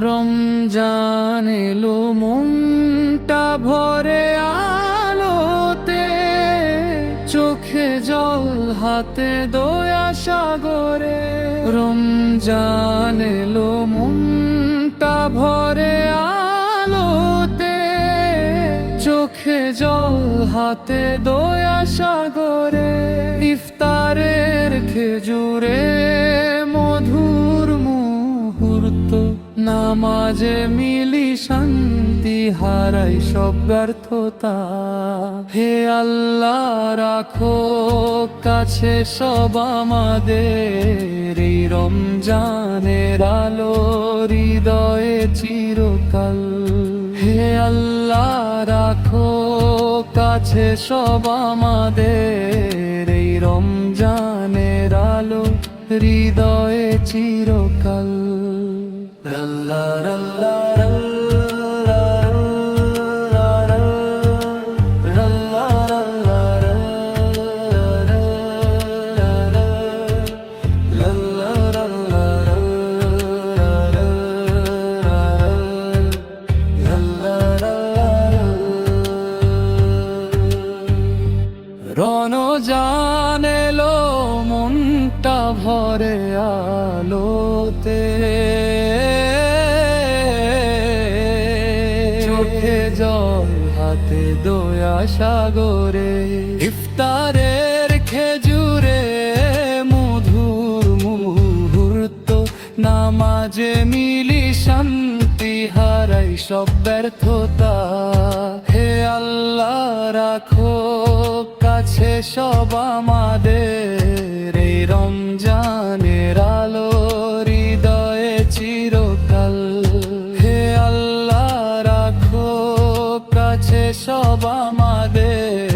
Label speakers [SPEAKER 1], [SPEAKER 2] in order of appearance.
[SPEAKER 1] রমজান এলো মনটা ভরে আলোতে, চোখে জল হাতে দয়া সাগরে। রমজান এলো মনটা ভরে আলোতে, চোখে জল হাতে দয়া সাগরে। ইফতারের খেজুরে মধুর মুহূর্ত, নামাজে মিলি শান্তি, হারাই সব ব্যর্থতা। হে আল্লাহ রাখো কাছে সব আমাদের, এই রমজানের আলো হৃদয়ে চিরকাল। হে আল্লাহ রাখো কাছে সব আমাদের, এই রমজানের আলো হৃদয়ে চিরকাল। রমজান এলো মনটা ভরে আলোতে, চোখে জল হাতে দয়া সাগরে। ইফতারের খেজুরে মধুর মুহূর্ত, নামাজে মিলি শান্তি, হারাই সব ব্যর্থতা। হে আল্লাহ রাখো কাছে সব আমাদের, এই রমজানের আলো হৃদয়ে চিরকাল। হে আল্লাহ রাখো কাছে সব আমাদের,